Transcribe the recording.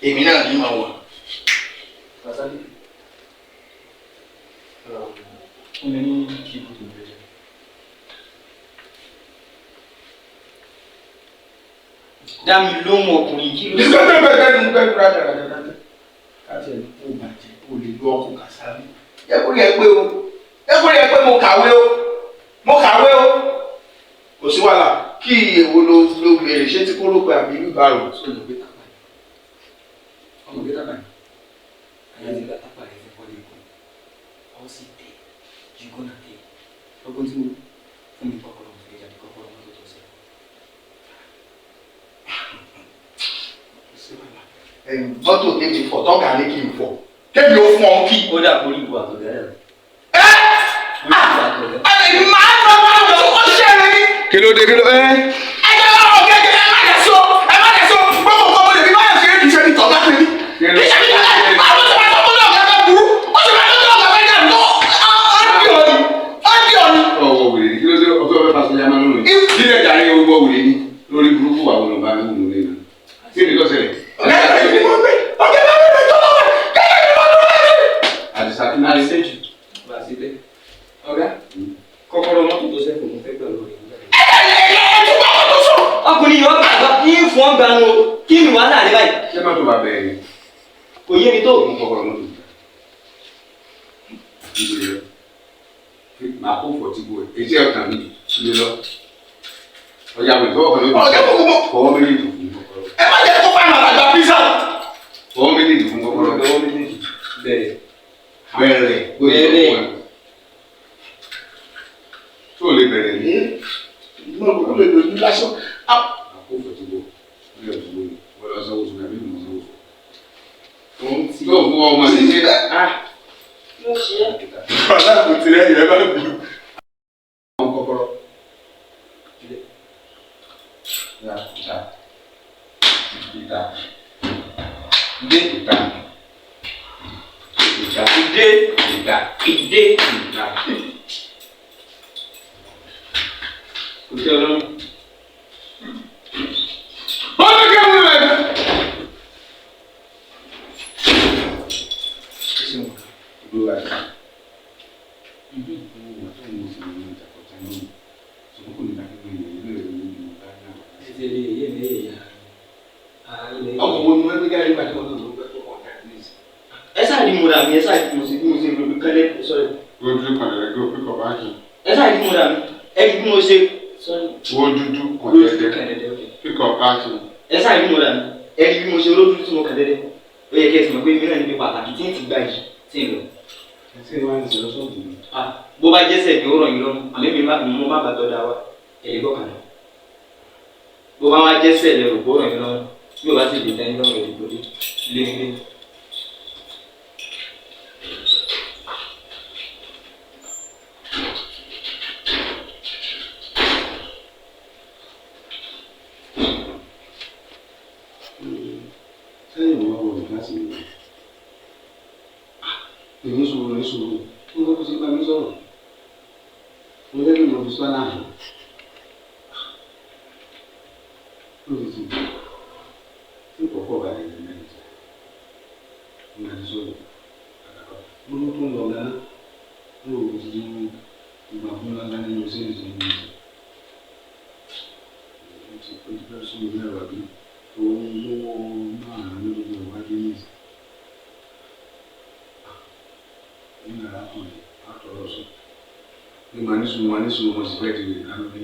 èmi náà ní máa wà. dá mi lóhùn ọkùnrin kí ló. bẹ́ẹ̀ káti ẹ̀ kó bàjẹ́ kó lè lo ọkọ̀ kàsáré. ẹ kó yẹ pé o ẹ kó yẹ pé mo kàwé o kò sí wàhálà kí èwo ló béèrè ṣé tí kò ló pe àbí bíbá rò. sọ̀rọ̀ gbé tápà yìí ọmọ gbé tápà yìí àyà ti gba tápà yìí fẹ́ wọlé kù ọ́ sì tẹ̀ jùgọ́nà tẹ̀ ọgbọ́n tí mo fún mi kọ́kọ́rọ́ mo fẹ́ jáde kọ́kọ́rọ́ mọ́tò tó ṣe. mọ́tò tèmi fọ̀ tọ́ka ní kí n fọ̀ tèmi ó fún ọ kí. ó dà kó ìbò àtọ̀gẹ́ rẹ̀. kí ló dé ẹ jẹ́ lọ́wọ́ gẹ́gẹ́ ẹ má dẹ̀ so gbọ́dọ̀ kọ́ lè fi báyọ̀ ṣe é kì í ṣe ní tọ́gbà pé ní. kì í ṣe ní tọ́gbà pé ní àwọn tó bá tó kọ́ lọ́ọ̀gá bá burú ó sì máa tó lọ́ọ̀gá bá dà lọ́ ọ́ndì ọ̀ni. ọwọ́ wèrè ni kí ló dé ọjọ́ bẹ́ẹ̀ pàṣẹ yamá lónìí. nílẹ̀ jàre owó wèrè ni lórí burúkú wà wọn bá mi wù lónìí náà. kí ni lọ́sẹ̀ kọ́kọ́rọ́ mọ́tò tó ṣẹ́kù mo fẹ́ gbà lórí ọkùnrin yóò gbàgbọ́ kí n fún ọ gbanu kí ni wàhálà rẹ báyìí. ṣé mọ́tò bá bẹ̀rẹ̀ ni. kò yé mi tó. mo kọ́kọ́rọ́ mọ́tò ìgbèrè máa kó fọ̀ tí bo ẹ̀ etí ẹ̀ kàn mí ilé lọ. ọjà mi tó ọkàn ló dùn. fọwọ́ méjèèjì fún kọ́kọ́rọ́. ẹ má jẹ́ kó fà máa gbà písà. fọwọ́ méjèèjì fún kọ́kọ́rọ́. fọwọ́ méjèèjì bẹ̀rẹ̀ tó lè bẹ̀rẹ̀ ní ìgbọ́n kò lè lò ní lásán. àkókò tí bò ní ọ̀dùn lónìí wọ́n lọ sanwó sùn àbí ìmọ̀ sanwó sùn. òun ti yóò fún ọmọ ní ṣe dá. yóò ṣe é. bàbá kò tirẹ̀ yẹn bá bì í. àwọn kọ́kọ́rọ́. ìdá. kò tẹ́ ọ lọ́rùn. wọ́n ní kí wọ́n rẹ̀. ìlú wa ta ibi ìfowópamọ́ tó ń mú sí ní ìjàkọ̀tà náà ṣùgbọ́n kò ní lágbègbè yẹn ilé rẹ̀ ní ìlú bá náà. títí ilé yé mi yé ya. ọkọ̀ wo ni wọ́n gbé jáde nígbà tí wọ́n lò ó gbẹ́ tó kọ̀ ọ̀gá ní ìsìn. ẹ sáà ní mo dà mí ẹ sáà ní mo ṣe lóbi kálẹ̀ sọ̀rọ̀. wọ́n dúdú kọ̀dẹ̀dẹ̀ gbé òfin kọ̀ báńkì. ẹ sáà ní mo dà mí ẹ ní bí mo ṣe. wọ́n dúdú kọ̀dẹ̀dẹ̀ píkọ̀ báńkì. ẹ sáà ní mo dà mí ẹ ní bí mo ṣe olódúdú tí mo kà dédé ó yẹ kí ẹ sì mọ̀ pé mi náà níbi pàtàkì tí ń ti gbà yìí tí ń lọ. ṣé wọ́n á ń sọ̀rọ̀ sọ́ọ̀tù ni. bó bá jẹ́sẹ̀ ní ó ràn yín lọ́rùn àmì mo má bàtọ́ da wa ẹ̀yìn gbọ́kànlá bó bá wá jẹ́sẹ̀ lẹ́rù kó ràn yín lọ́rùn bí o bá sì dé tẹ́yìn lọ́rùn ìdìbò lé nílé. sẹ́yìn wọn wọ ìfásí mi. èmi sọ̀rọ̀ ní wọ́n kó sí bá mi sọ̀rọ̀ mo lẹ́nu mo fi sọ́nà àná lórí ti tí kọ̀ọ̀kọ̀ bá yẹn lẹ́yìn tí mo máa ti sọ̀rọ̀ mo ló tó ń lọ gánà mo rò kó ti di ìgbà fún lọ́gán nínú sẹ́yìn tí mo ti fẹ́ sọ̀rọ̀ ní ẹ̀rọ àbí òun lówó náà lórí ìwádìí ní ìsìn. ní arákùnrin àtọ̀rọ̀ sọ. ní màá ní sùn mo sì fẹ́ di ìlànà ní.